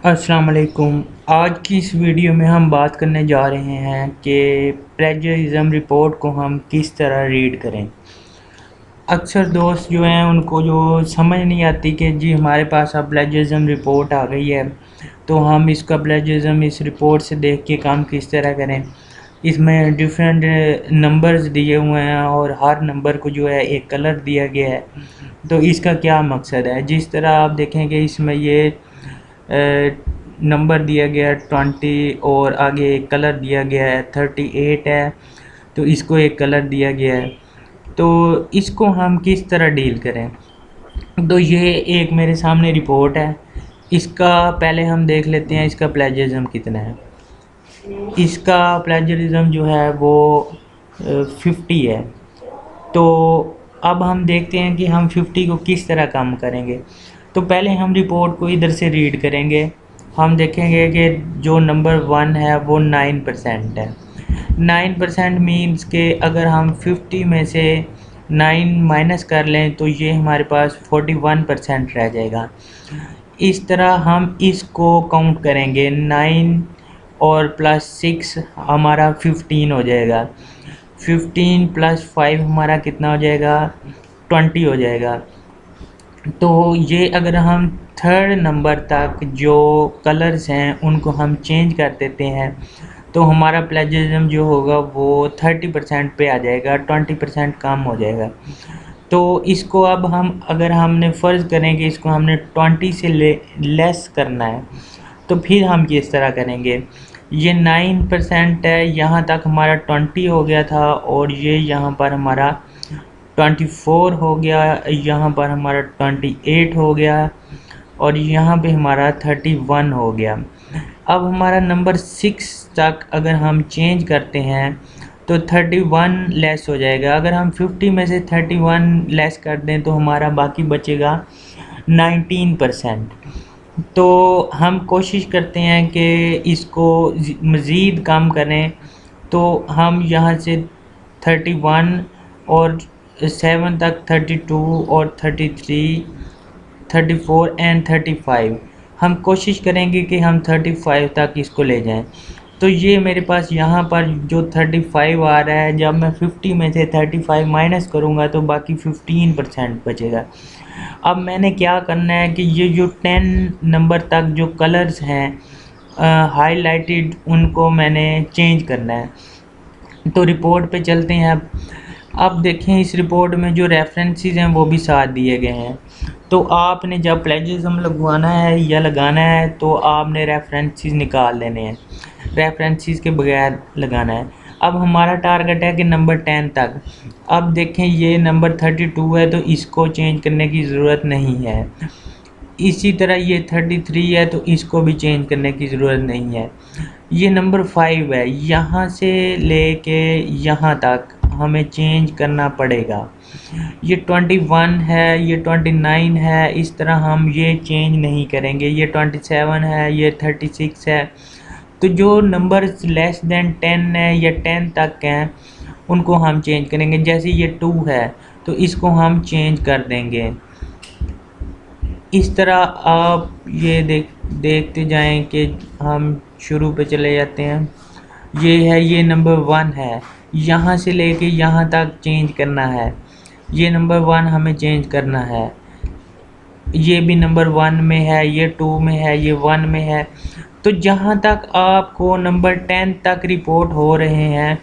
अस्सलाम वालेकुम। आज की इस वीडियो में हम बात करने जा रहे हैं कि प्लेजरिज्म रिपोर्ट को हम किस तरह रीड करें। अक्सर दोस्त जो हैं उनको जो समझ नहीं आती कि जी हमारे पास अब प्लेजरिज्म रिपोर्ट आ गई है, तो हम इसका प्लेजरिज्म इस रिपोर्ट से देख के काम किस तरह करें। इसमें डिफरेंट नंबर्स दिए हुए हैं और हर नंबर को जो है एक कलर दिया गया है। तो इसका क्या मकसद है? जिस तरह आप देखेंगे इसमें ये नंबर दिया गया है 20 और आगे एक कलर दिया गया है 38 है, तो इसको एक कलर दिया गया है। तो इसको हम किस तरह डील करें? तो ये एक मेरे सामने रिपोर्ट है। इसका पहले हम देख लेते हैं इसका प्लेजरिज्म कितना है। इसका प्लेजरिज्म जो है वो 50 है। तो अब हम देखते हैं कि हम 50 को किस तरह कम करेंगे। तो पहले हम रिपोर्ट को इधर से रीड करेंगे। हम देखेंगे कि जो नंबर 1 है वो 9% है। 9% मीन्स के अगर हम 50 में से 9 माइनस कर लें तो ये हमारे पास 41% रह जाएगा। इस तरह हम इसको काउंट करेंगे, 9 और प्लस 6 हमारा 15 हो जाएगा। 15 प्लस 5 हमारा कितना हो जाएगा? 20 हो जाएगा। तो ये अगर हम थर्ड नंबर तक जो कलर्स हैं उनको हम चेंज कर देते हैं तो हमारा प्लेजरिज्म जो होगा वो 30% पे आ जाएगा, 20% कम हो जाएगा। तो इसको अब हम अगर हमने फ़र्ज़ करें कि इसको हमने 20 से लेस करना है तो फिर हम किस तरह करेंगे। ये 9% है, यहाँ तक हमारा 20 हो गया था और ये यहाँ पर हमारा 24 हो गया, यहाँ पर हमारा 28 हो गया और यहाँ पे हमारा 31 हो गया। अब हमारा नंबर 6 तक अगर हम चेंज करते हैं तो 31 लेस हो जाएगा। अगर हम 50 में से 31 लेस कर दें तो हमारा बाकी बचेगा 19%। तो हम कोशिश करते हैं कि इसको मज़ीद कम करें। तो हम यहाँ से 31 और 7 तक 32 और 33, 34 एंड 35 हम कोशिश करेंगे कि हम 35 तक इसको ले जाएं। तो ये मेरे पास यहाँ पर जो 35 आ रहा है, जब मैं 50 में से 35 माइनस करूँगा तो बाकी 15% बचेगा। अब मैंने क्या करना है कि ये जो 10 नंबर तक जो कलर्स हैं हाईलाइटेड, उनको मैंने चेंज करना है। तो रिपोर्ट पे चलते हैं। अब देखें इस रिपोर्ट में जो रेफरेंसेस हैं वो भी साथ दिए गए हैं। तो आपने जब प्लेजरिज्म लगवाना है या लगाना है तो आपने रेफरेंसेस निकाल लेने हैं, रेफरेंसेस के बगैर लगाना है। अब हमारा टारगेट है कि नंबर 10 तक। अब देखें ये नंबर 32 है तो इसको चेंज करने की ज़रूरत नहीं है। इसी तरह ये 33 है तो इसको भी चेंज करने की ज़रूरत नहीं है। ये नंबर 5 है, यहाँ से लेके यहाँ तक हमें चेंज करना पड़ेगा। ये 21 है, ये 29 है, इस तरह हम ये चेंज नहीं करेंगे। ये 27 है, ये 36 है। तो जो नंबर लेस देन 10 है या 10 तक हैं उनको हम चेंज करेंगे। जैसे ये 2 है तो इसको हम चेंज कर देंगे। इस तरह आप ये देखते जाएं कि हम शुरू पे चले जाते हैं। ये है, ये नंबर 1 है, यहाँ से लेके यहाँ तक चेंज करना है। ये नंबर 1 हमें चेंज करना है। ये भी नंबर 1 में है, ये 2 में है, ये 1 में है। तो जहाँ तक आपको नंबर 10 तक रिपोर्ट हो रहे हैं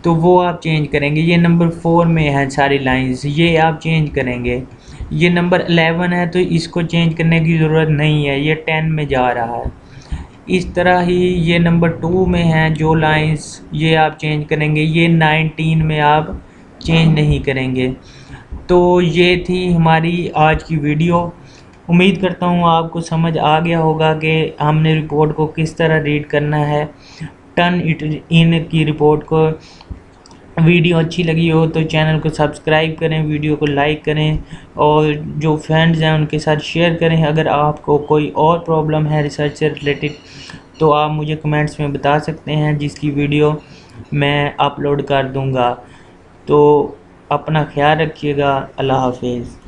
तो वो आप चेंज करेंगे। ये नंबर 4 में है सारी लाइंस, ये आप चेंज करेंगे। ये नंबर 11 है तो इसको चेंज करने की ज़रूरत नहीं है, ये 10 में जा रहा है। इस तरह ही ये नंबर 2 में है जो लाइंस, ये आप चेंज करेंगे। ये 19 में आप चेंज नहीं करेंगे। तो ये थी हमारी आज की वीडियो। उम्मीद करता हूँ आपको समझ आ गया होगा कि हमने रिपोर्ट को किस तरह रीड करना है। टर्न इट इन की रिपोर्ट को। वीडियो अच्छी लगी हो तो चैनल को सब्सक्राइब करें, वीडियो को लाइक करें और जो फ्रेंड्स हैं उनके साथ शेयर करें। अगर आपको कोई और प्रॉब्लम है रिसर्च से रिलेटेड तो आप मुझे कमेंट्स में बता सकते हैं, जिसकी वीडियो मैं अपलोड कर दूंगा। तो अपना ख्याल रखिएगा। अल्लाह हाफिज़।